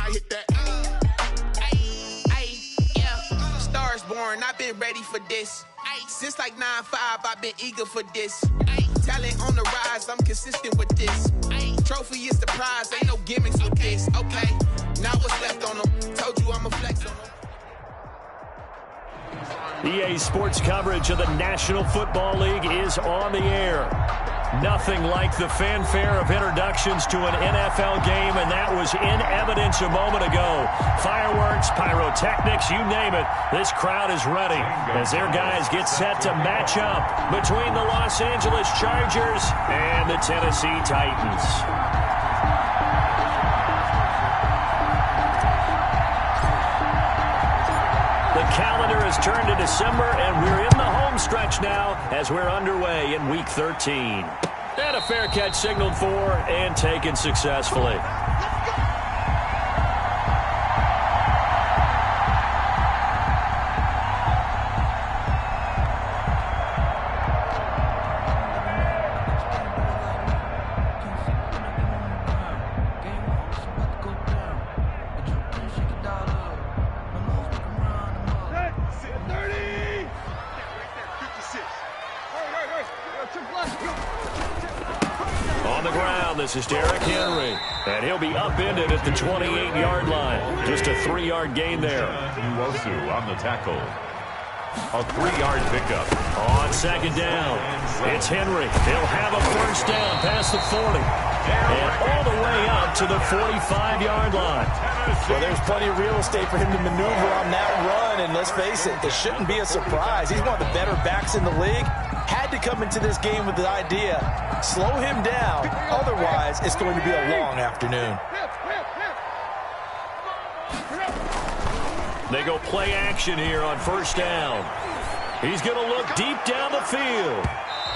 I hit that. Yeah. Stars born, I've been ready for this. Since like 9-5, I've been eager for this. Talent on the rise, I'm consistent with this. Trophy is the prize, ain't no gimmicks with this. Okay, now what's left on them? Told you I'm a flex on them. EA Sports coverage of the National Football League is on the air. Nothing like the fanfare of introductions to an NFL game, and that was in evidence a moment ago. Fireworks, pyrotechnics, you name it. This crowd is ready as their guys get set to match up between the Los Angeles Chargers and the Tennessee Titans. The calendar has turned to December, and we're in the home stretch now as we're underway in Week 13. And a fair catch signaled for and taken successfully. This is Derrick Henry, and he'll be upended at the 28-yard line. Just a 3-yard gain there. Nwosu on the tackle. A 3-yard pickup. On second down, it's Henry. He'll have a first down past the 40. And all the way up to the 45-yard line. Well, there's plenty of real estate for him to maneuver on that run, and let's face it, it shouldn't be a surprise. He's one of the better backs in the league. Had to come into this game with the idea, slow him down, otherwise it's going to be a long afternoon. They go play action here on first down. He's going to look deep down the field.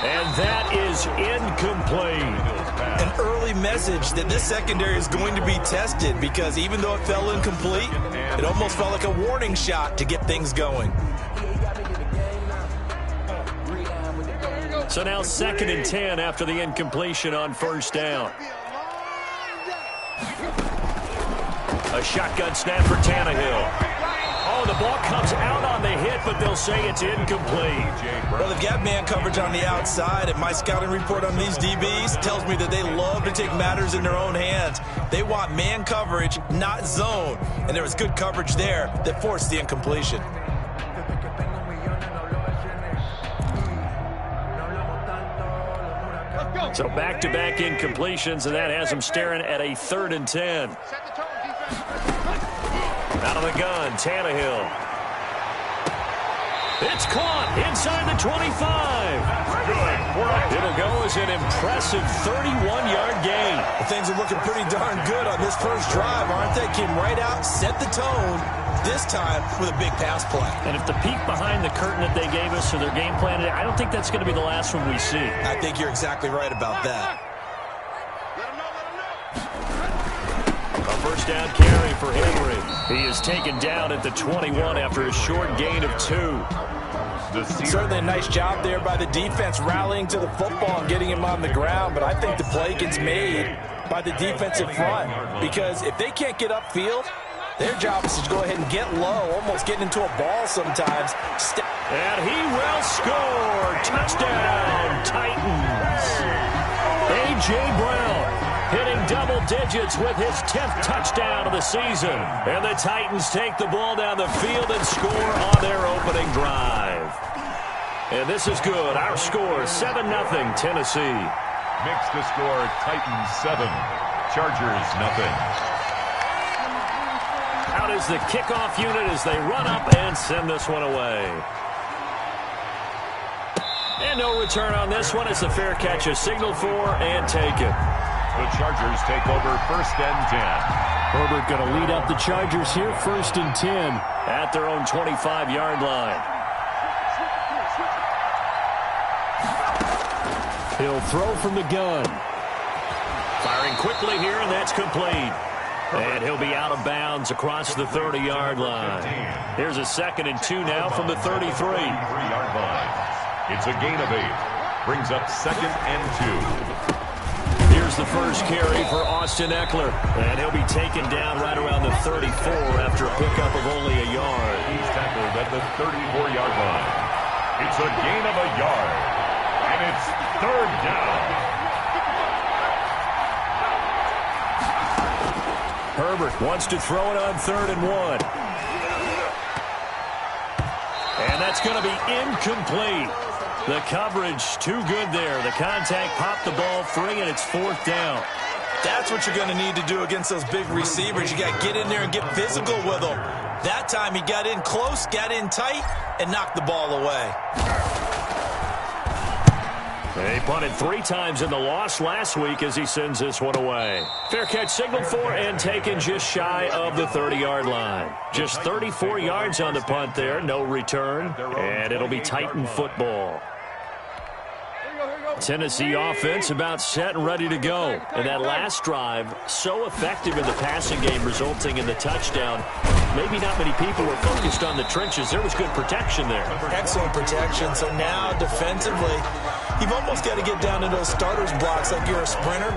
And that is incomplete. An early message that this secondary is going to be tested, because even though it fell incomplete, it almost felt like a warning shot to get things going. So now 2nd and 10 after the incompletion on first down. A shotgun snap for Tannehill. Oh, the ball comes out on the hit, but they'll say it's incomplete. Well, they've got man coverage on the outside, and my scouting report on these DBs tells me that they love to take matters in their own hands. They want man coverage, not zone. And there was good coverage there that forced the incompletion. So back-to-back incompletions, and that has them staring at a 3rd and 10. Out of the gun, Tannehill. It's caught inside the 25. It'll go as an impressive 31-yard gain. Well, things are looking pretty darn good on this first drive, aren't they? Came right out, set the tone, this time with a big pass play. And if the peek behind the curtain that they gave us or their game plan, I don't think that's going to be the last one we see. I think you're exactly right about that. A first down carry for Henry. He is taken down at the 21 after a short gain of 2. Certainly a nice job there by the defense rallying to the football and getting him on the ground, but I think the play gets made by the defensive front, because if they can't get upfield, their job is to go ahead and get low, almost get into a ball sometimes. And he will score. Touchdown, Titans. A.J. Brown hitting double digits with his 10th touchdown of the season. And the Titans take the ball down the field and score on their opening drive. And this is good. Our score, 7-0 Tennessee. Makes the score Titans 7, Chargers 0. Out is the kickoff unit as they run up and send this one away. And no return on this one. It's a fair catch is signaled for and taken. The Chargers take over 1st and 10. Herbert going to lead up the Chargers here, 1st and 10. At their own 25-yard line. He'll throw from the gun. Firing quickly here, and that's complete. And he'll be out of bounds across the 30-yard line. Here's a 2nd and 2 now from the 33. 3-yard line. It's a gain of 8. Brings up 2nd and 2. Here's is the first carry for Austin Ekeler. And he'll be taken down right around the 34 after a pickup of only a yard. He's tackled at the 34-yard line. It's a gain of a yard. And it's third down. Herbert wants to throw it on 3rd and 1. And that's going to be incomplete. The coverage too good there. The contact popped the ball free, and it's 4th down. That's what you're going to need to do against those big receivers. You got to get in there and get physical with them. That time he got in close, got in tight, and knocked the ball away. They punted 3 times in the loss last week as he sends this one away. Fair catch signaled for and taken just shy of the 30-yard line. Just 34 yards on the punt there, no return, and it'll be Titan football. Tennessee offense about set and ready to go. And that last drive, so effective in the passing game, resulting in the touchdown. Maybe not many people were focused on the trenches. There was good protection there. Excellent protection. So now defensively, you've almost got to get down to those starters blocks like you're a sprinter.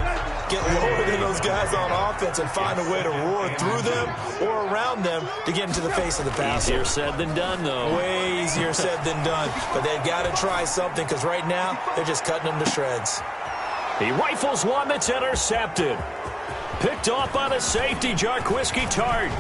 Get lower than those guys on offense and find a way to roar through them or around them to get into the face of the passer. Easier said than done, though. Way easier said than done. But they've got to try something because right now they're just cutting them to shreds. He rifles one that's intercepted. Picked off by the safety, Jarquiski Tart.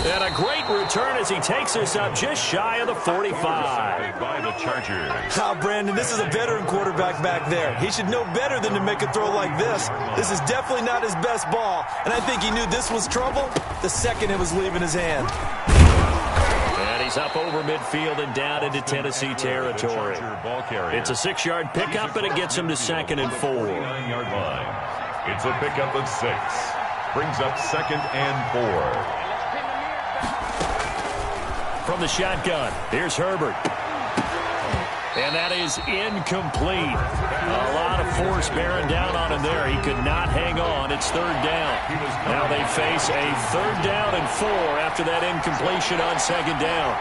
And a great return as he takes us up just shy of the 45. By the Chargers. Now, Brandon, this is a veteran quarterback back there. He should know better than to make a throw like this. This is definitely not his best ball, and I think he knew this was trouble the second it was leaving his hand. And he's up over midfield and down into Tennessee territory. It's a 6-yard pickup, and it gets him to 2nd and 4. 9-yard line. It's a pickup of 6. Brings up 2nd and 4. From the shotgun, here's Herbert. And that is incomplete. A lot of force bearing down on him there. He could not hang on. It's 3rd down. Now they face a 3rd down and 4 after that incompletion on 2nd down.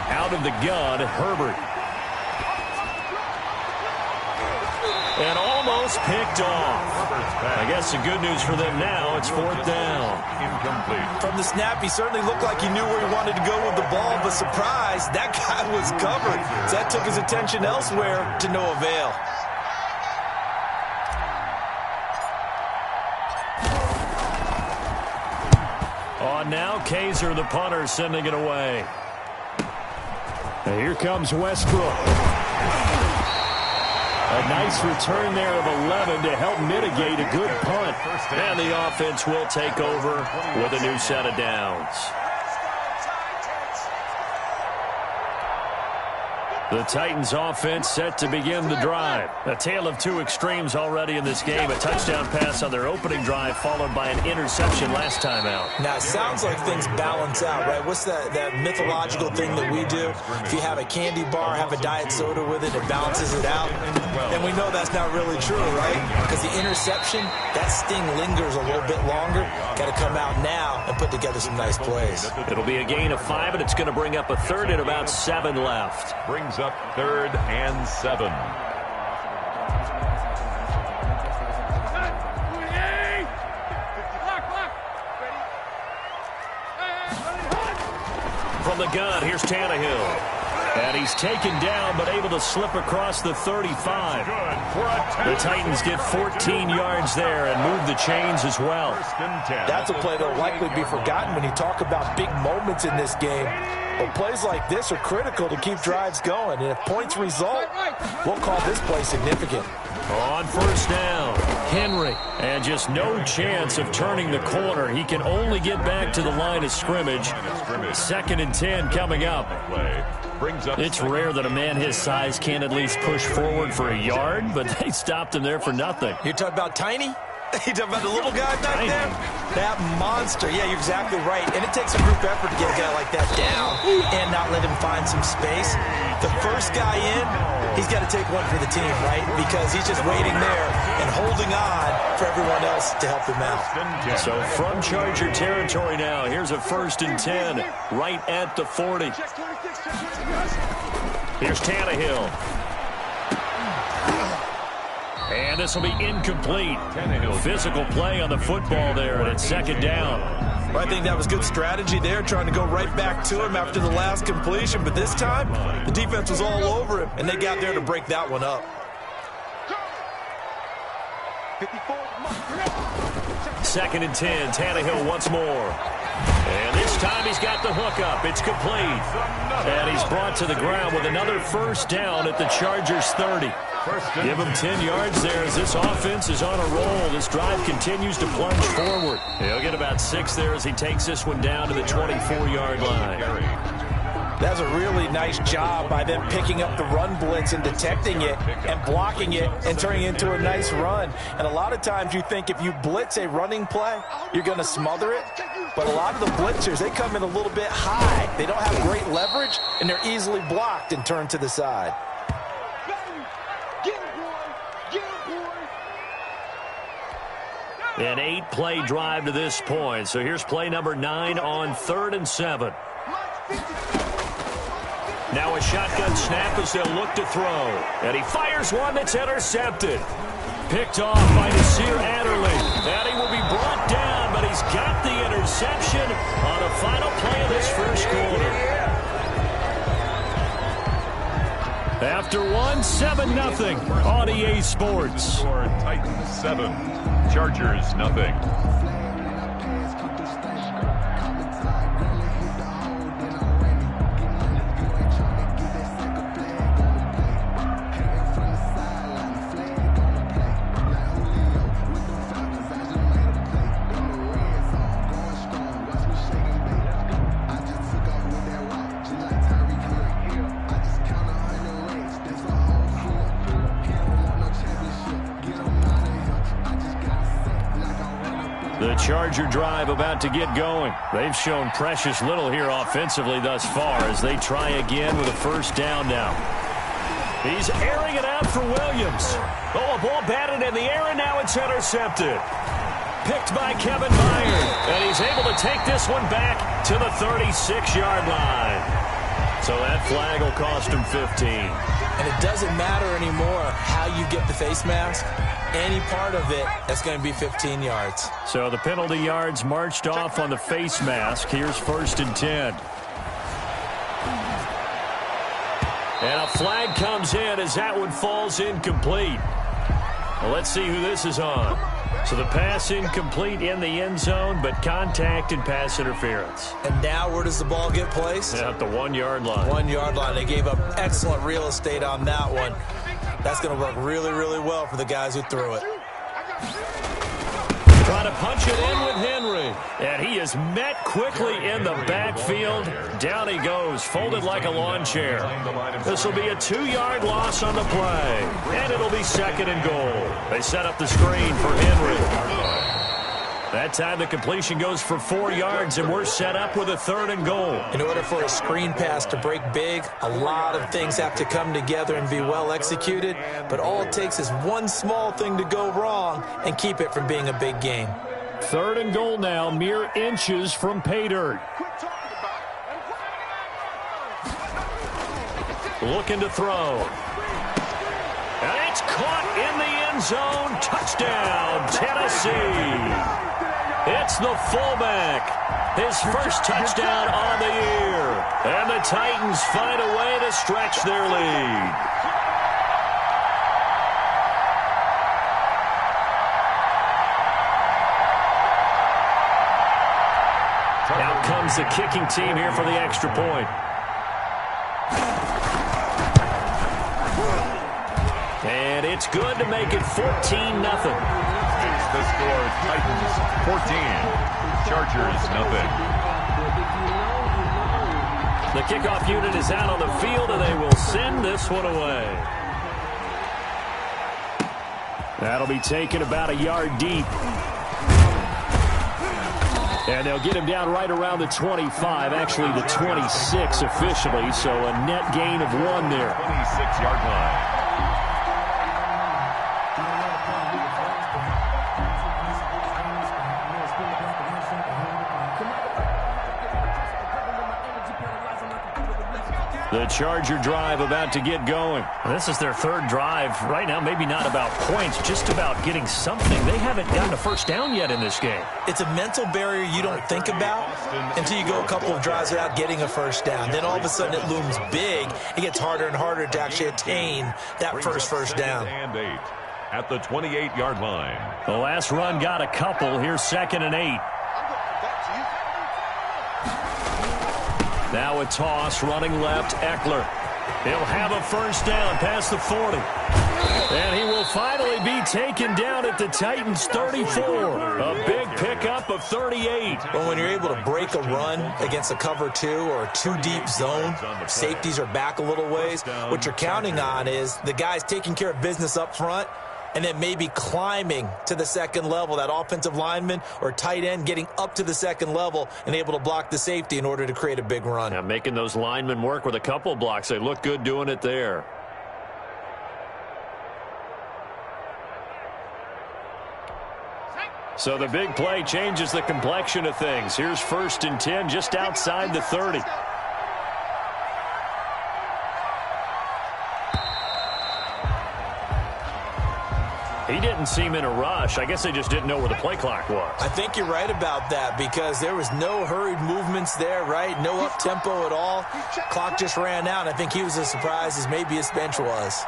Out of the gun, Herbert. And almost picked off. I guess the good news for them now, it's 4th down. Incomplete. From the snap, he certainly looked like he knew where he wanted to go with the ball, but surprise, that guy was covered. So that took his attention elsewhere to no avail. On now, Kaiser, the punter, sending it away. And here comes Westbrook. A nice return there of 11 to help mitigate a good punt. And the offense will take over with a new set of downs. The Titans offense set to begin the drive. A tale of 2 extremes already in this game. A touchdown pass on their opening drive followed by an interception last time out. Now, it sounds like things balance out, right? What's that mythological thing that we do? If you have a candy bar, have a diet soda with it, it balances it out. And we know that's not really true, right? Because the interception, that sting lingers a little bit longer. Got to come out now and put together some nice plays. It'll be a gain of 5, and it's going to bring up a 3rd and about 7 left. Brings up 3rd and 7. From the gun, here's Tannehill. And he's taken down, but able to slip across the 35. The Titans get 14 yards there and move the chains as well. That's a play that will likely be forgotten when you talk about big moments in this game. But plays like this are critical to keep drives going. And if points result, we'll call this play significant. On 1st down, Henry. And just no chance of turning the corner. He can only get back to the line of scrimmage. 2nd and 10 coming up. It's rare that a man his size can't at least push forward for a yard, but they stopped him there for nothing. You're talking about Tiny? You talking about the little guy back there? That monster. Yeah, you're exactly right. And it takes a group effort to get a guy like that down and not let him find some space. The first guy in, he's got to take one for the team, right? Because he's just waiting there and holding on for everyone else to help him out. So from Charger territory now, here's a 1st and 10 right at the 40. Here's Tannehill. And this will be incomplete. Physical play on the football there, and it's second down. Well, I think that was good strategy there, trying to go right back to him after the last completion. But this time, the defense was all over him, and they got there to break that one up. 2nd and 10, Tannehill once more. And this time he's got the hook up. It's complete. And he's brought to the ground with another first down at the Chargers 30. Give him 10 yards there as this offense is on a roll. This drive continues to plunge forward. He'll get about 6 there as he takes this one down to the 24-yard line. That's a really nice job by them picking up the run blitz and detecting it and blocking it and turning it into a nice run. And a lot of times you think if you blitz a running play, you're going to smother it. But a lot of the blitzers, they come in a little bit high. They don't have great leverage, and they're easily blocked and turned to the side. An 8-play drive to this point. So here's play number 9 on 3rd and 7. Now a shotgun snap as they'll look to throw. And he fires one that's intercepted. Picked off by Nasir Adderley. And he will be brought down, but he's got the interception on the final play of this first quarter. After 7-0 on EA Sports. Titans 7, Chargers nothing. The Charger drive about to get going. They've shown precious little here offensively thus far as they try again with a first down now. He's airing it out for Williams. Oh, a ball batted in the air, and now it's intercepted. Picked by Kevin Byard, and he's able to take this one back to the 36-yard line. So that flag will cost him 15. And it doesn't matter anymore how you get the face mask. Any part of it, that's going to be 15 yards. So the penalty yards marched off on the face mask. Here's 1st and 10. And a flag comes in as that one falls incomplete. Well, let's see who this is on. So the pass incomplete in the end zone, but contact and pass interference. And now where does the ball get placed? At the 1-yard line. 1-yard line. They gave up excellent real estate on that one. That's going to work really, really well for the guys who threw it. Trying to punch it in with Henry. And he is met quickly in the backfield. Down he goes, folded like a lawn chair. This will be a 2-yard loss on the play. And it'll be 2nd and goal. They set up the screen for Henry. That time the completion goes for 4 yards, and we're set up with a 3rd and goal. In order for a screen pass to break big, a lot of things have to come together and be well executed. But all it takes is one small thing to go wrong and keep it from being a big game. 3rd and goal now, mere inches from pay dirt. Looking to throw. And it's caught in the end zone. Touchdown, Tennessee. It's the fullback. His first touchdown on the year. And the Titans find a way to stretch their lead. Out comes the kicking team here for the extra point. And it's good to make it 14-0. The score, Titans 14, Chargers nothing. The kickoff unit is out on the field, and they will send this one away. That'll be taken about a yard deep. And they'll get him down right around the 25, actually the 26 officially, so a net gain of 1 there. 26-yard line. The Charger drive about to get going. This is their third drive. Right now, maybe not about points, just about getting something. They haven't gotten a first down yet in this game. It's a mental barrier you don't think about until you go a couple of drives without getting a first down. Then all of a sudden it looms big. It gets harder and harder to actually attain that first down. And 8 at the 28-yard line. The last run got a couple. Here's 2nd and 8. Now a toss, running left, Eckler. He'll have a first down past the 40. And he will finally be taken down at the Titans' 34. A big pickup of 38. Well, when you're able to break a run against a cover 2 or a 2-deep zone, safeties are back a little ways. What you're counting on is the guys taking care of business up front and then maybe climbing to the second level, that offensive lineman or tight end getting up to the second level and able to block the safety in order to create a big run. Now making those linemen work with a couple blocks. They look good doing it there. So the big play changes the complexion of things. Here's 1st and 10 just outside the 30. He didn't seem in a rush. I guess they just didn't know where the play clock was. I think you're right about that because there was no hurried movements there, right? No up-tempo at all. Clock just ran out. I think he was as surprised as maybe his bench was.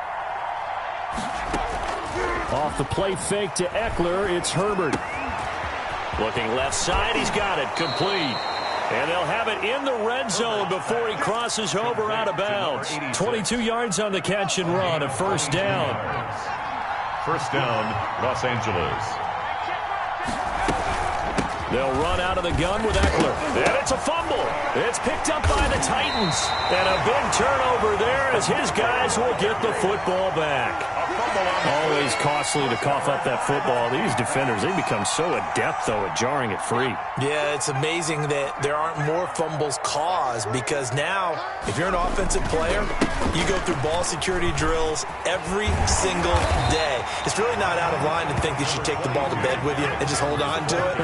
Off the play fake to Eckler, it's Herbert. Looking left side, he's got it, complete. And they'll have it in the red zone before he crosses over out of bounds. 22 yards on the catch and run, a first down. First down, Los Angeles. They'll run out of the gun with Eckler. And it's a fumble. It's picked up by the Titans. And a big turnover there as his guys will get the football back. Always costly to cough up that football. These defenders, they become so adept, though, at jarring it free. Yeah, it's amazing that there aren't more fumbles caused because now, if you're an offensive player, you go through ball security drills every single day. It's really not out of line to think that you take the ball to bed with you and just hold on to it.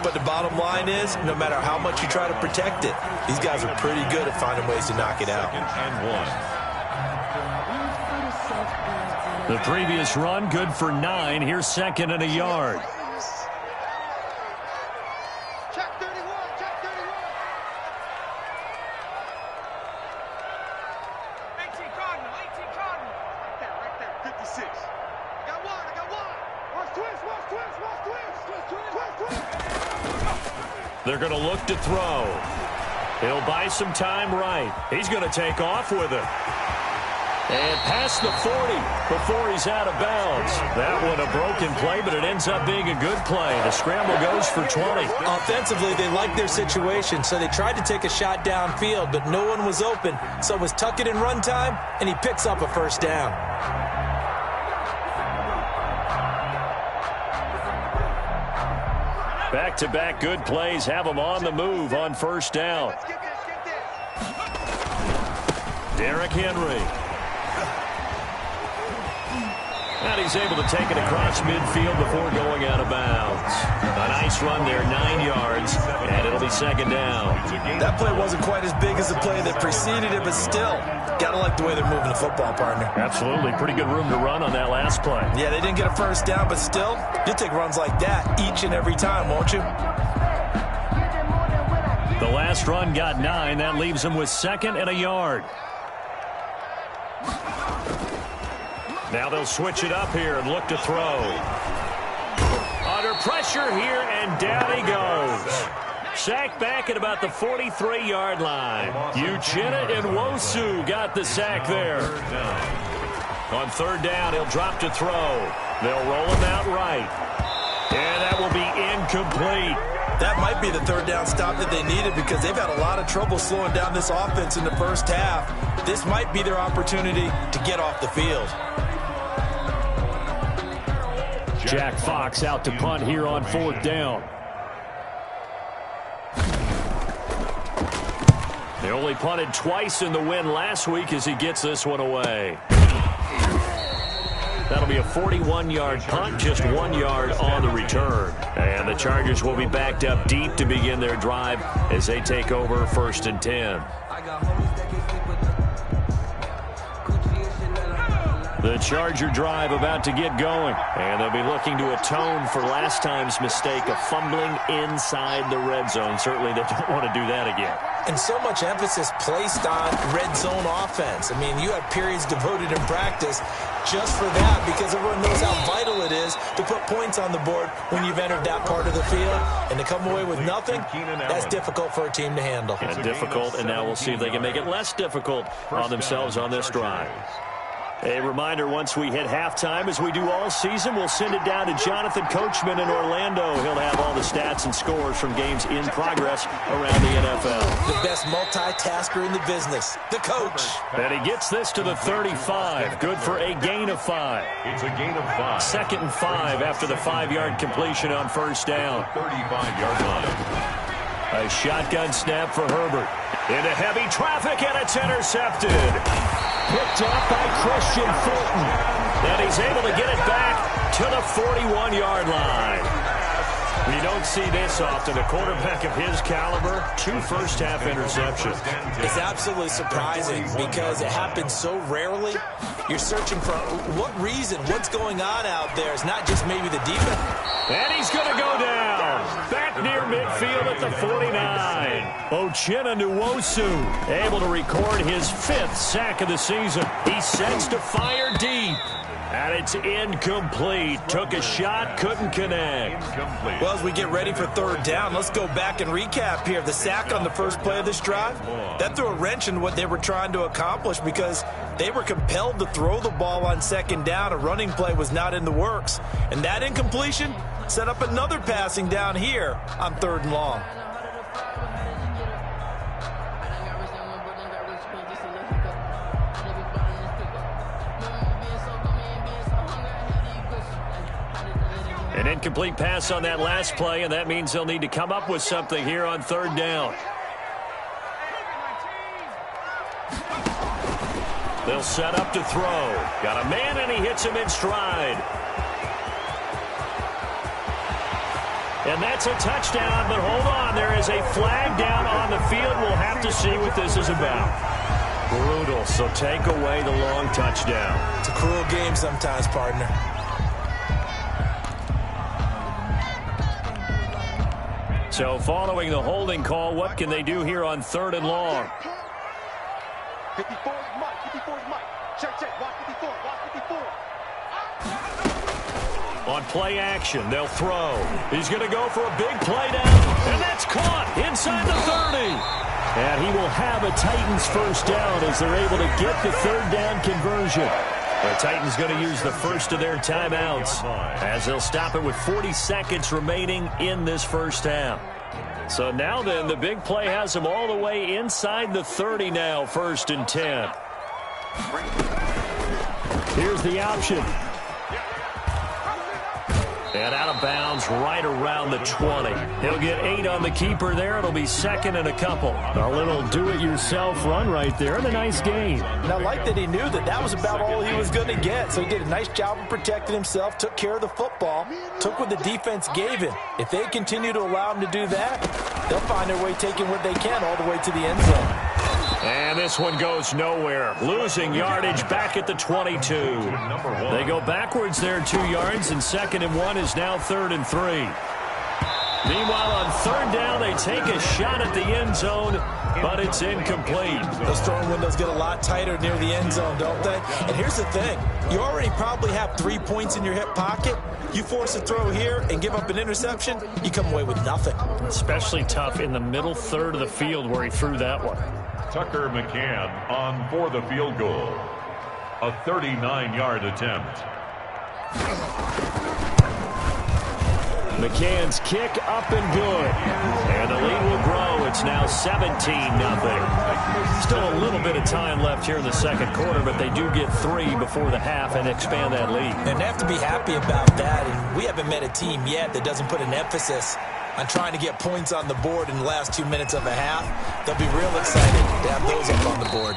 But the bottom line is, no matter how much you try to protect it, these guys are pretty good at finding ways to knock it out. 2nd and 1. The previous run, good for 9. Here's 2nd and a yard. Check 31, check 31. 18 Cardinal. Right there, 56. I got one. Watch twist. They're going to look to throw. He'll buy some time right. He's going to take off with it. And past the 40 before he's out of bounds. That one a broken play, but it ends up being a good play. The scramble goes for 20. Offensively, they liked their situation, so they tried to take a shot downfield, but no one was open. So it was tuck it in run time, and he picks up a first down. Back-to-back good plays have him on the move on first down. Derrick Henry. And he's able to take it across midfield before going out of bounds. A nice run there, 9 yards, and it'll be 2nd down. That play wasn't quite as big as the play that preceded it, but still, gotta like the way they're moving the football, partner. Absolutely. Pretty good room to run on that last play. Yeah, they didn't get a first down, but still, you'll take runs like that each and every time, won't you? The last run got 9. That leaves him with 2nd and a yard. Now they'll switch it up here and look to throw. Under pressure here, and down he goes. Sacked back at about the 43-yard line. Uchenna Nwosu got the sack there. On 3rd down, he'll drop to throw. They'll roll him out right. And that will be incomplete. That might be the 3rd down stop that they needed because they've had a lot of trouble slowing down this offense in the first half. This might be their opportunity to get off the field. Jack Fox out to punt here on 4th down. They only punted twice in the win last week as he gets this one away. That'll be a 41-yard punt, just 1 yard on the return. And the Chargers will be backed up deep to begin their drive as they take over 1st and 10. The Charger drive about to get going. And they'll be looking to atone for last time's mistake of fumbling inside the red zone. Certainly they don't want to do that again. And so much emphasis placed on red zone offense. I mean, you have periods devoted in practice just for that because everyone knows how vital it is to put points on the board when you've entered that part of the field. And to come away with nothing, that's difficult for a team to handle. And difficult, and now we'll see if they can make it less difficult on themselves on this drive. A reminder, once we hit halftime, as we do all season, we'll send it down to Jonathan Coachman in Orlando. He'll have all the stats and scores from games in progress around the NFL. The best multitasker in the business, the coach. And he gets this to the 35. Good for a gain of 5. It's a gain of 5. 2nd and 5 after the 5-yard completion on first down. 35-yard line. A shotgun snap for Herbert. Into heavy traffic, and it's intercepted. Picked up by Christian Fulton. And he's able to get it back to the 41-yard line. We don't see this often. A quarterback of his caliber, 2 first-half interceptions. It's absolutely surprising because it happens so rarely. You're searching for what reason, what's going on out there. It's not just maybe the defense. And he's going to go down. Back near midfield at the 49. Uchenna Nwosu able to record his 5th sack of the season. He sets to fire deep. And it's incomplete. Took a shot, couldn't connect. Well, as we get ready for 3rd down, let's go back and recap here. The sack on the first play of this drive, that threw a wrench in what they were trying to accomplish because they were compelled to throw the ball on 2nd down. A running play was not in the works. And that incompletion set up another passing down here on 3rd and long. An incomplete pass on that last play, and that means they'll need to come up with something here on 3rd down. They'll set up to throw. Got a man, and he hits him in stride. And that's a touchdown, but hold on. There is a flag down on the field. We'll have to see what this is about. Brutal, so take away the long touchdown. It's a cruel game sometimes, partner. So following the holding call, what can they do here on 3rd and long? 54 is Mike. 54 is Mike. Check. Watch 54. Watch 54. On play action, they'll throw. He's going to go for a big play down, and that's caught inside the 30. And he will have a Titans first down as they're able to get the 3rd down conversion. The Titans going to use the first of their timeouts as they'll stop it with 40 seconds remaining in this first half. So now then, the big play has them all the way inside the 30 now, 1st and 10. Here's the option. And out of bounds right around the 20. He'll get 8 on the keeper there. It'll be 2nd and a couple. A little do-it-yourself run right there and a nice gain. And I like that he knew that that was about all he was going to get. So he did a nice job of protecting himself, took care of the football, took what the defense gave him. If they continue to allow him to do that, they'll find their way taking what they can all the way to the end zone. And this one goes nowhere. Losing yardage back at the 22. They go backwards there 2 yards, and 2nd and 1 is now 3rd and 3. Meanwhile, on 3rd down, they take a shot at the end zone, but it's incomplete. Those throwing windows get a lot tighter near the end zone, don't they? And here's the thing. You already probably have 3 points in your hip pocket. You force a throw here and give up an interception, you come away with nothing. Especially tough in the middle 3rd of the field where he threw that one. Tucker McCann on for the field goal. A 39-yard attempt. McCann's kick up and good. And the lead will grow. It's now 17-0. Still a little bit of time left here in the 2nd quarter, but they do get 3 before the half and expand that lead. And they have to be happy about that. And we haven't met a team yet that doesn't put an emphasis on trying to get points on the board in the last 2 minutes of a half. They'll be real excited to have those up on the board.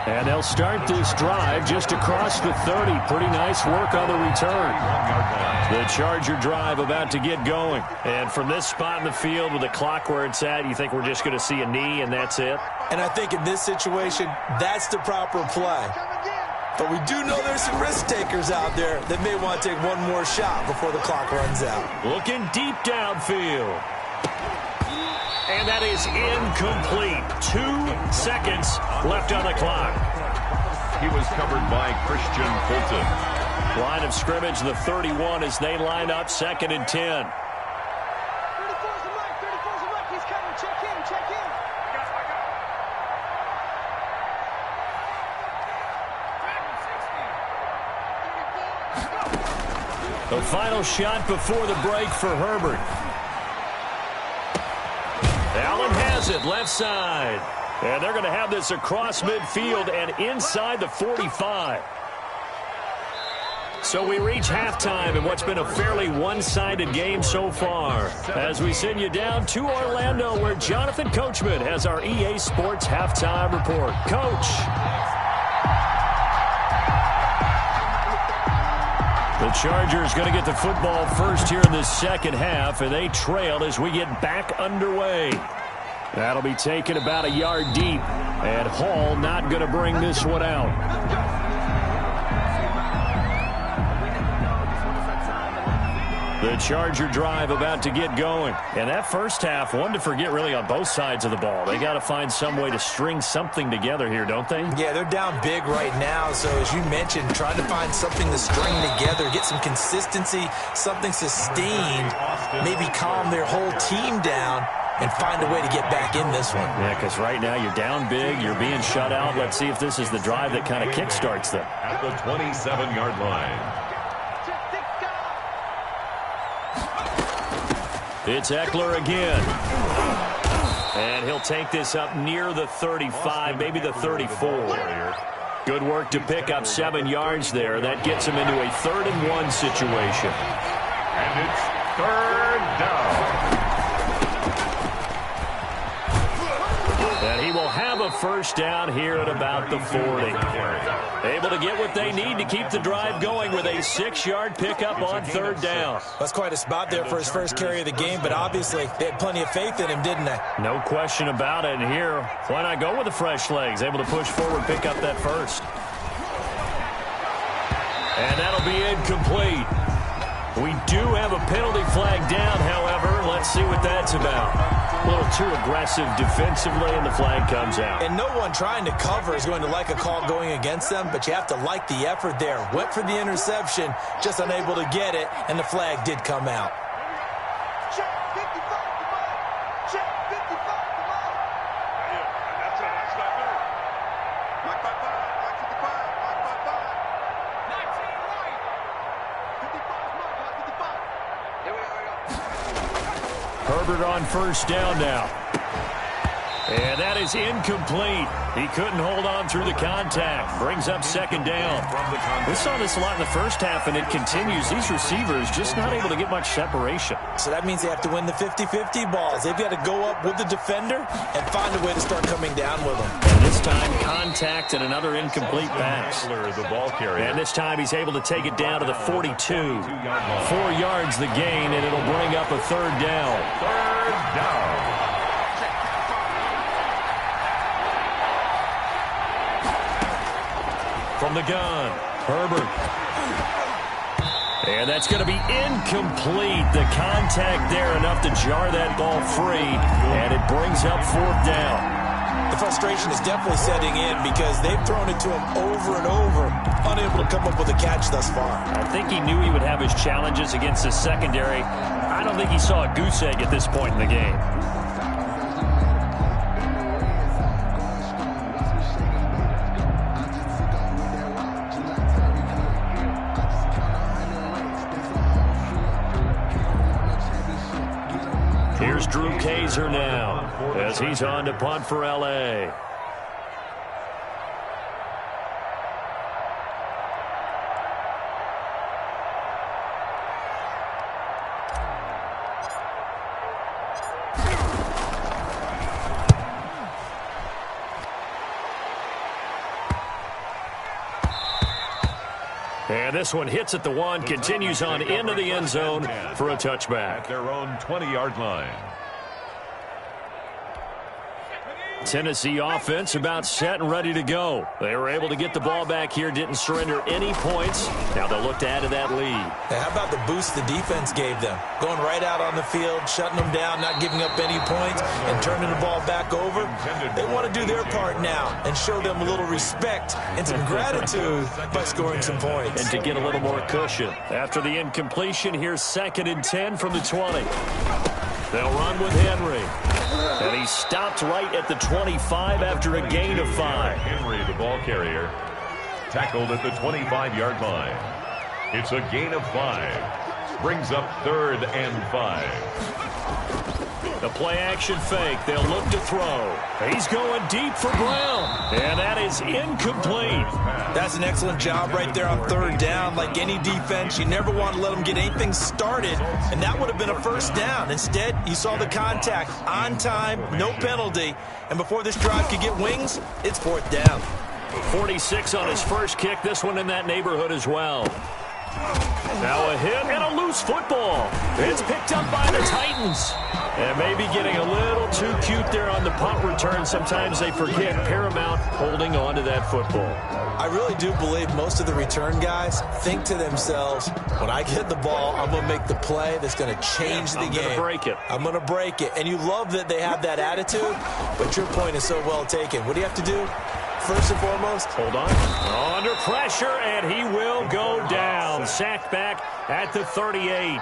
And they'll start this drive just across the 30. Pretty nice work on the return. The Charger drive about to get going. And from this spot in the field with the clock where it's at, you think we're just going to see a knee and that's it? And I think in this situation, that's the proper play. But we do know there's some risk takers out there that may want to take one more shot before the clock runs out. Looking deep downfield. And that is incomplete. 2 seconds left on the clock. He was covered by Christian Fulton. Line of scrimmage, the 31 as they line up 2nd and 10. 34's the right. 34's the right. He's coming. Check in. Check in. The final shot before the break for Herbert. Allen has it, left side. And they're going to have this across midfield and inside the 45. So we reach halftime in what's been a fairly one-sided game so far. As we send you down to Orlando, where Jonathan Coachman has our EA Sports halftime report. Coach. The Chargers going to get the football first here in the second half, and they trail as we get back underway. That'll be taken about a yard deep, and Hall not going to bring this one out. The Charger drive about to get going. And that first half, one to forget really on both sides of the ball. They got to find some way to string something together here, don't they? Yeah, they're down big right now. So as you mentioned, trying to find something to string together, get some consistency, something sustained, maybe calm their whole team down and find a way to get back in this one. Yeah, because right now you're down big, you're being shut out. Let's see if this is the drive that kind of kickstarts them. At the 27-yard line. It's Eckler again. And he'll take this up near the 35, maybe the 34. Good work to pick up 7 yards there. That gets him into a 3rd and 1 situation. And it's 3rd down. And he will have a first down here at about the 40. Able to get what they need to keep the drive going with a 6-yard pickup on 3rd down. That's quite a spot there for his first carry of the game, but obviously they had plenty of faith in him, didn't they? No question about it. And here, why not go with the fresh legs? Able to push forward, pick up that first. And that'll be incomplete. We do have a penalty flag down, however. Let's see what that's about. A little too aggressive defensively, and the flag comes out. And no one trying to cover is going to like a call going against them, but you have to like the effort there. Went for the interception, just unable to get it, and the flag did come out. Check 55, come on. Check 55, come on. That's it. That's not good. Mike 55, Mike 55, Mike 55. 19 right. 55, Mike 55. Here we go. Herbert on first down now. And that is incomplete. He couldn't hold on through the contact. Brings up 2nd down. We saw this a lot in the first half, and it continues. These receivers just not able to get much separation. So that means they have to win the 50-50 balls. They've got to go up with the defender and find a way to start coming down with them. And this time, contact and another incomplete pass. The ball carrier. And this time, he's able to take it down to the 42. 4 yards the gain, and it'll bring up a 3rd down. 3rd down. From the gun, Herbert. And that's going to be incomplete. The contact there enough to jar that ball free, and it brings up 4th down. The frustration is definitely setting in because they've thrown it to him over and over, unable to come up with a catch thus far. I think he knew he would have his challenges against the secondary. I don't think he saw a goose egg at this point in the game. Here's Drew Kaiser now as he's on to punt for L.A. And this one hits at the 1, continues on into the end zone for a touchback. At their own 20-yard line. Tennessee offense about set and ready to go. They were able to get the ball back here, didn't surrender any points. Now they'll look to add to that lead. Hey, how about the boost the defense gave them? Going right out on the field, shutting them down, not giving up any points, and turning the ball back over. They want to do their part now and show them a little respect and some gratitude by scoring some points. And to get a little more cushion. After the incompletion, here's 2nd and 10 from the 20. They'll run with Henry. And he stopped right at the 25 after a gain of 5. Henry, the ball carrier, tackled at the 25-yard line. It's a gain of 5. Brings up 3rd and 5. The play-action fake. They'll look to throw. He's going deep for Brown. And that is incomplete. That's an excellent job right there on 3rd down. Like any defense, you never want to let them get anything started, and that would have been a 1st down. Instead, you saw the contact on time, no penalty, and before this drive could get wings, it's 4th down. 46 on his first kick. This one in that neighborhood as well. Now a hit and a loose football. It's picked up by the Titans. And maybe getting a little too cute there on the punt return. Sometimes they forget Paramount holding on to that football. I really do believe most of the return guys think to themselves, when I get the ball, I'm going to make the play that's going to change the game. I'm going to break it. I'm going to break it. And you love that they have that attitude, but your point is so well taken. What do you have to do? First and foremost, hold on. Under pressure, and he will go down. Sacked back at the 38.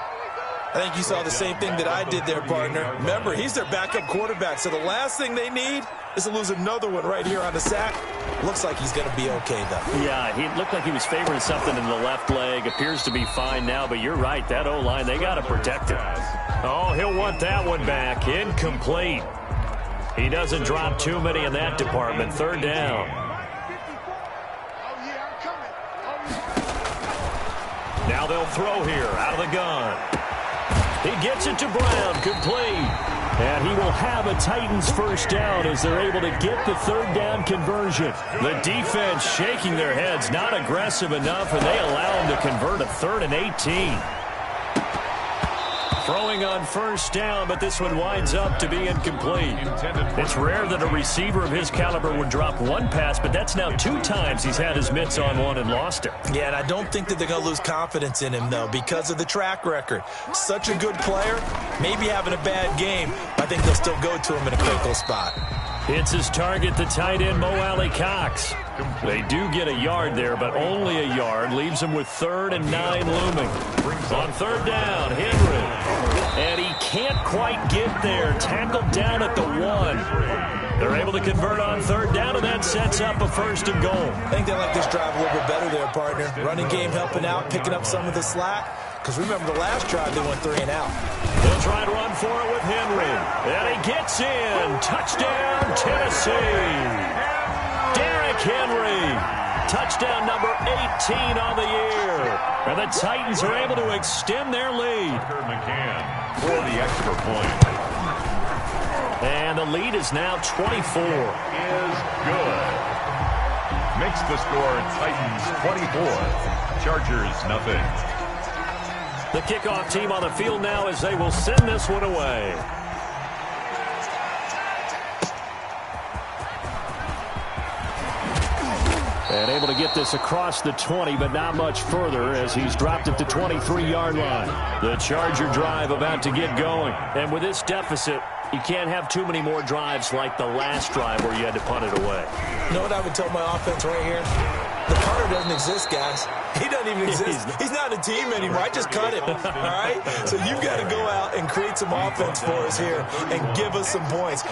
I think you saw the same thing that I did there, partner. Remember, he's their backup quarterback, so the last thing they need is to lose another one right here on the sack. Looks like he's going to be okay, though. Yeah, he looked like he was favoring something in the left leg. Appears to be fine now, but you're right. That O-line, they got to protect him. Oh, he'll want that one back. Incomplete. He doesn't drop too many in that department. 3rd down. Now they'll throw here out of the gun. He gets it to Brown, complete. And he will have a Titans 1st down as they're able to get the 3rd down conversion. The defense shaking their heads, not aggressive enough, and they allow him to convert a 3rd and 18. Throwing on 1st down, but this one winds up to be incomplete. It's rare that a receiver of his caliber would drop one pass, but that's now 2 times he's had his mitts on one and lost it. Yeah, and I don't think that they're going to lose confidence in him, though, because of the track record. Such a good player, maybe having a bad game, I think they'll still go to him in a critical spot. Hits his target, the tight end, Mo Alley-Cox. They do get a yard there, but only a yard. Leaves them with 3rd and 9 looming. On 3rd down, Henry. And he can't quite get there. Tackled down at the 1. They're able to convert on 3rd down, and that sets up a 1st and goal. I think they like this drive a little bit better there, partner. Running game helping out, picking up some of the slack. Because remember, the last drive, they went 3 and out. They'll try to run for it with Henry. And he gets in. Touchdown, Tennessee. Derrick Henry. Touchdown number 18 on the year. And the Titans are able to extend their lead. McCann for the extra point. And the lead is now 24. Is good. Makes the score Titans 24. Chargers nothing. The kickoff team on the field now as they will send this one away. And able to get this across the 20, but not much further as he's dropped at the 23-yard line. The Charger drive about to get going. And with this deficit, you can't have too many more drives like the last drive where you had to punt it away. You know what I would tell my offense right here? The punter doesn't exist, guys. He doesn't even exist. He's not a team anymore. I just cut him, all right? So you've got to go out and create some offense for us here and give us some points.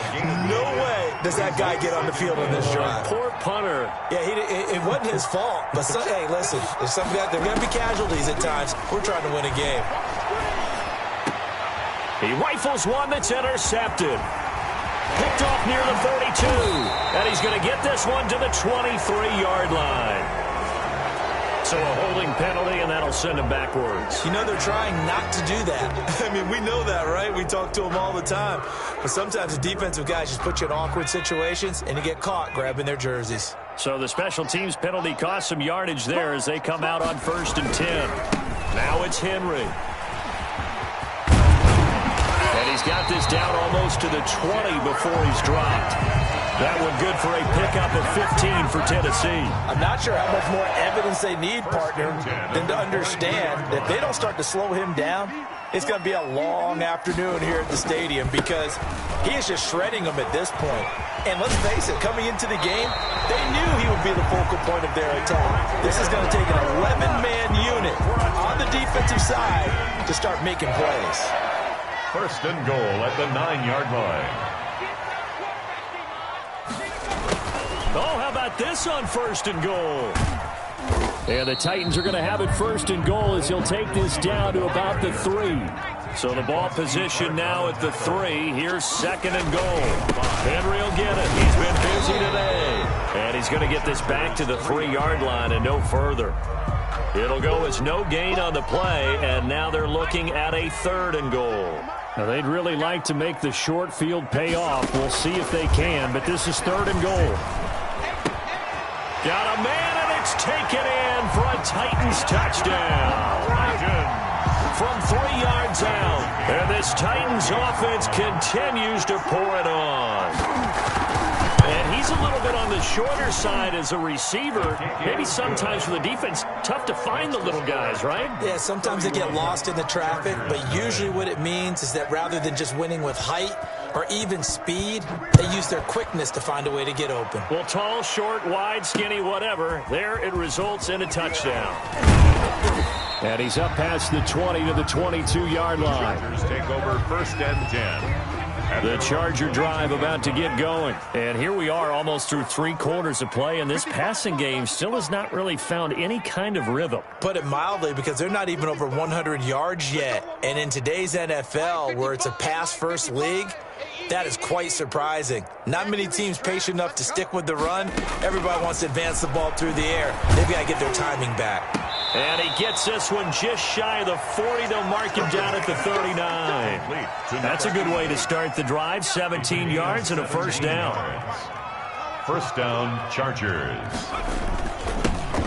No way does that guy get on the field on this drive. Poor punter. Yeah, it wasn't his fault. But, hey, listen, there's some guys, there are going to be casualties at times. We're trying to win a game. He rifles one that's intercepted. Picked off near the 42. And he's going to get this one to the 23-yard line. So a holding penalty, and that'll send him backwards. You know, they're trying not to do that. I mean, we know that, right? We talk to them all the time. But sometimes the defensive guys just put you in awkward situations, and you get caught grabbing their jerseys. So the special teams penalty cost some yardage there as they come out on 1st and 10. Now it's Henry. And he's got this down almost to the 20 before he's dropped. That one good for a pickup of 15 for Tennessee. I'm not sure how much more evidence they need, partner, than to understand that if they don't start to slow him down, it's going to be a long afternoon here at the stadium because he is just shredding them at this point. And let's face it, coming into the game, they knew he would be the focal point of their attack. This is going to take an 11-man unit on the defensive side to start making plays. First and goal at the 9-yard line. Oh, how about this on first and goal? And the Titans are going to have it first and goal as he'll take this down to about the 3. So the ball position now at the 3. Here's second and goal. Henry will get it. He's been busy today. And he's going to get this back to the 3-yard line and no further. It'll go as no gain on the play, and now they're looking at a third and goal. Now, they'd really like to make the short field pay off. We'll see if they can, but this is third and goal. Got a man, and it's taken in for a Titans touchdown. From 3 yards out. And this Titans offense continues to pour it on. And he's a little bit on the shorter side as a receiver. Maybe sometimes for the defense, tough to find the little guys, right? Yeah, sometimes they get lost in the traffic, but usually what it means is that rather than just winning with height or even speed, they use their quickness to find a way to get open. Well, tall, short, wide, skinny, whatever, there it results in a touchdown. And he's up past the 20 to the 22-yard line. Chargers take over first and 10. The Charger drive about to get going. And here we are almost through 3 quarters of play, and this passing game still has not really found any kind of rhythm. Put it mildly, because they're not even over 100 yards yet. And in today's NFL, where it's a pass-first league, that is quite surprising. Not many teams patient enough to stick with the run. Everybody wants to advance the ball through the air. They've got to get their timing back. And he gets this one just shy of the 40. They'll mark him down at the 39. That's a good way to start the drive. 17 yards and a first down. First down, Chargers.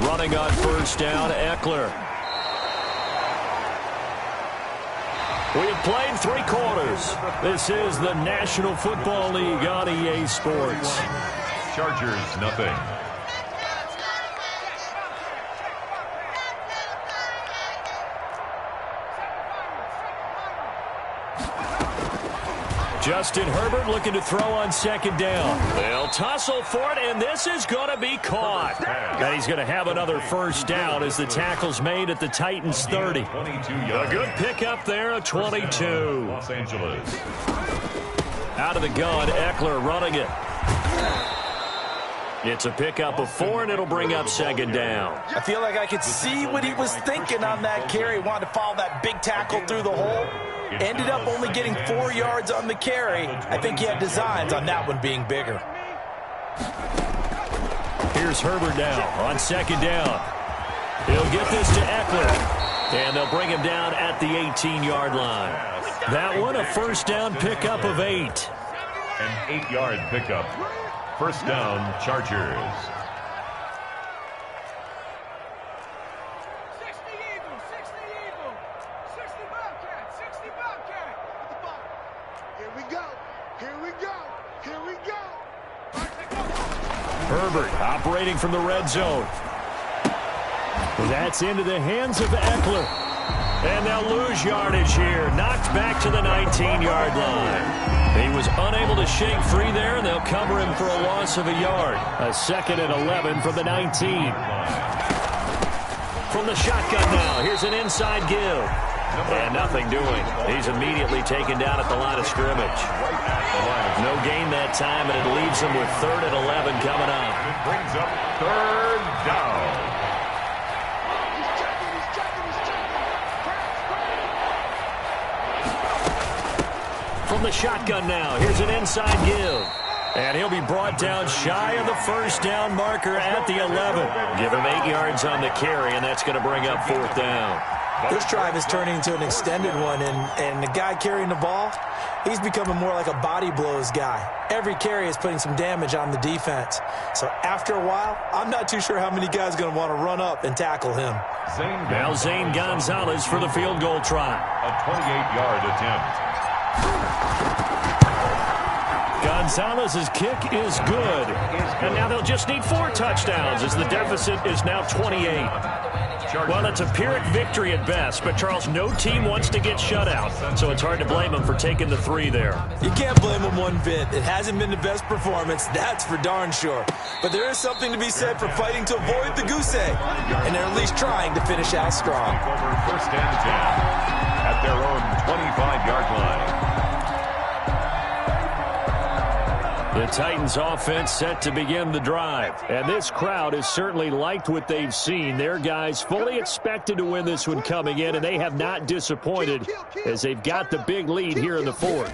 Running on first down, Eckler. We have played 3 quarters. This is the National Football League on EA Sports. Chargers, nothing. Justin Herbert looking to throw on second down. They'll tussle for it, and this is going to be caught. And he's going to have another first down as the tackle's made at the Titans 30. A good pickup there, a 22. Los Angeles. Out of the gun, Eckler running it. It's a pickup of 4, and it'll bring up second down. I feel like I could see what he was thinking on that carry. Wanted to follow that big tackle through the hole. Ended up only getting 4 yards on the carry. I think he had designs on that one being bigger. Here's Herbert now on second down. He'll get this to Eckler. And they'll bring him down at the 18-yard line. That one, a first down pickup of 8. An 8-yard pickup. First down, Chargers. 60 Eagles, 60 Eagles, 60 Bobcats, 60 Bobcats. Here we go, here we go, here we go. Herbert operating from the red zone. That's into the hands of Eckler. And they'll lose yardage here. Knocked back to the 19-yard line. He was unable to shake free there, and they'll cover him for a loss of a yard. A second and 11 from the 19. From the shotgun now, here's an inside give. And nothing doing. He's immediately taken down at the line of scrimmage. No gain that time, and it leaves him with third and 11 coming up. It brings up third down. From the shotgun now, here's an inside give. And he'll be brought down shy of the first down marker at the 11. Give him 8 yards on the carry, and that's going to bring up fourth down. This drive is turning into an extended one, and the guy carrying the ball, he's becoming more like a body blows guy. Every carry is putting some damage on the defense. So after a while, I'm not too sure how many guys are going to want to run up and tackle him. Now Zane Gonzalez for the field goal try. A 28-yard attempt. Gonzalez's kick is good. And now they'll just need 4 touchdowns as the deficit is now 28. Well, it's a Pyrrhic victory at best, but, Charles, no team wants to get shut out, so it's hard to blame them for taking the 3 there. You can't blame them one bit. It hasn't been the best performance, that's for darn sure. But there is something to be said for fighting to avoid the goose egg, and they're at least trying to finish out strong. Over first and 10 at their own 25-yard line. The Titans offense set to begin the drive. And this crowd has certainly liked what they've seen. Their guys fully expected to win this one coming in, and they have not disappointed as they've got the big lead here in the 4th.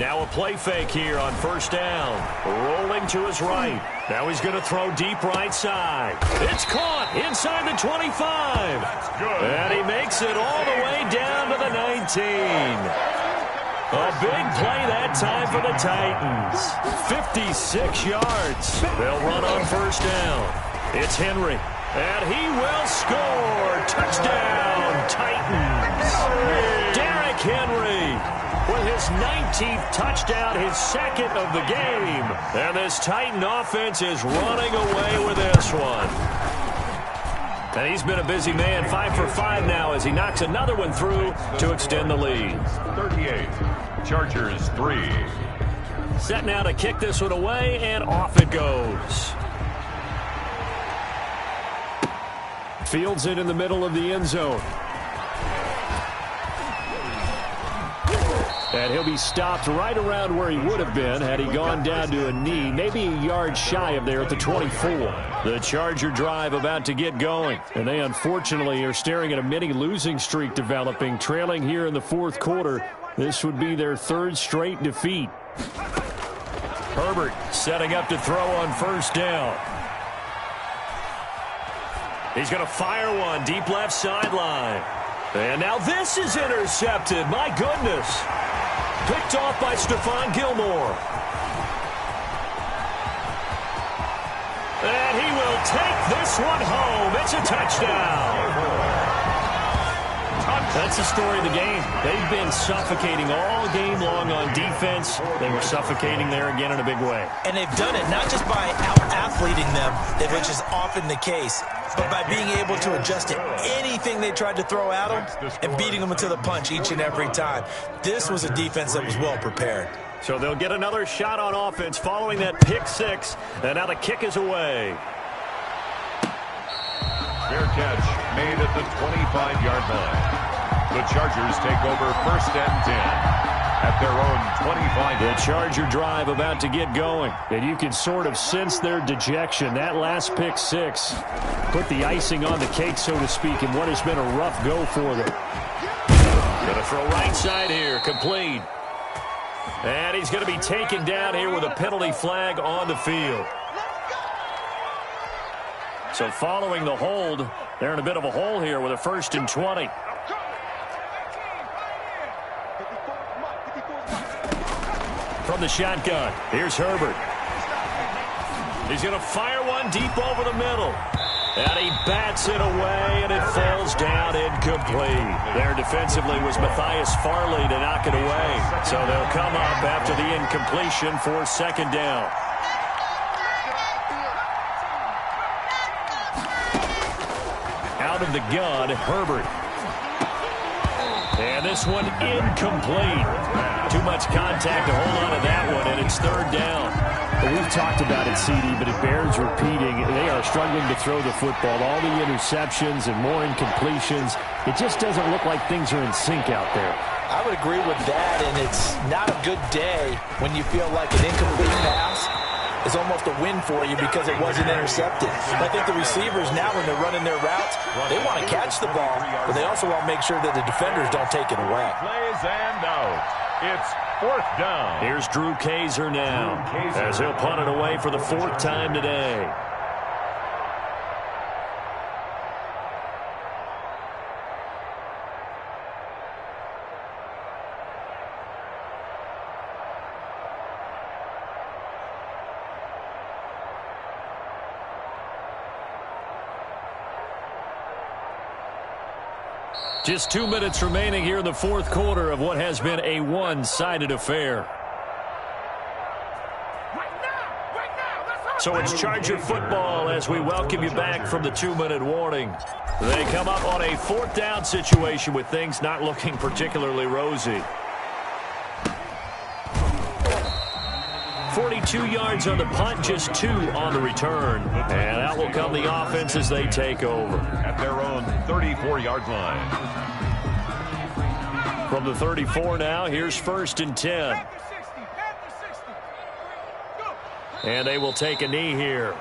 Now a play fake here on first down. Rolling to his right. Now he's going to throw deep right side. It's caught inside the 25. That's good. And he makes it all the way down to the 19. A big play that time for the Titans. 56 yards. They'll run on first down. It's Henry. And he will score. Touchdown, Titans. Derrick Henry with his 19th touchdown, his 2nd of the game. And this Titan offense is running away with this one. And he's been a busy man, 5 for 5 now as he knocks another one through to extend the lead. 38, Chargers 3. Set now to kick this one away, and off it goes. Fields it in the middle of the end zone. And he'll be stopped right around where he would have been had he gone down to a knee, maybe a yard shy of there at the 24. The Charger drive about to get going, and they unfortunately are staring at a mini losing streak developing, trailing here in the 4th quarter. This would be their 3rd straight defeat. Herbert setting up to throw on first down. He's going to fire one deep left sideline. And now this is intercepted. My goodness. Picked off by Stephon Gilmore. And he will take this one home. It's a touchdown. That's the story of the game. They've been suffocating all game long on defense. They were suffocating there again in a big way. And they've done it not just by out-athleting them, which is often the case, but by being able to adjust to anything they tried to throw at them and beating them to the punch each and every time. This was a defense that was well prepared. So they'll get another shot on offense following that pick 6, and now the kick is away. Fair catch made at the 25-yard line. The Chargers take over first and 10 at their own 25. The Charger drive about to get going, and you can sort of sense their dejection. That last pick 6 put the icing on the cake, so to speak, in what has been a rough go for them. Going to throw right side here, complete. And he's going to be taken down here with a penalty flag on the field. So following the hold, they're in a bit of a hole here with a 1st and 20. From the shotgun, here's Herbert. He's going to fire one deep over the middle. And he bats it away, and it falls down incomplete. There defensively was Matthias Farley to knock it away. So they'll come up after the incompletion for 2nd down. Out of the gun, Herbert. And this one incomplete. Too much contact to hold on to that one, and it's 3rd down. Well, we've talked about it, CD, but it bears repeating. They are struggling to throw the football. All the interceptions and more incompletions. It just doesn't look like things are in sync out there. I would agree with that, and it's not a good day when you feel like an incomplete pass is almost a win for you because it wasn't intercepted. I think the receivers now, when they're running their routes, they want to catch the ball, but they also want to make sure that the defenders don't take it away. Plays and out. It's 4th down. Here's Drew Kaiser now as he'll punt it away for the 4th time today. Just 2 minutes remaining here in the 4th quarter of what has been a one-sided affair. So it's Charger football as we welcome you back from the 2-minute warning. They come up on a 4th down situation with things not looking particularly rosy. 42 yards on the punt, just 2 on the return. And out will come the offense as they take over. At their own 34-yard line. From the 34 now, here's 1st and 10. And they will take a knee here.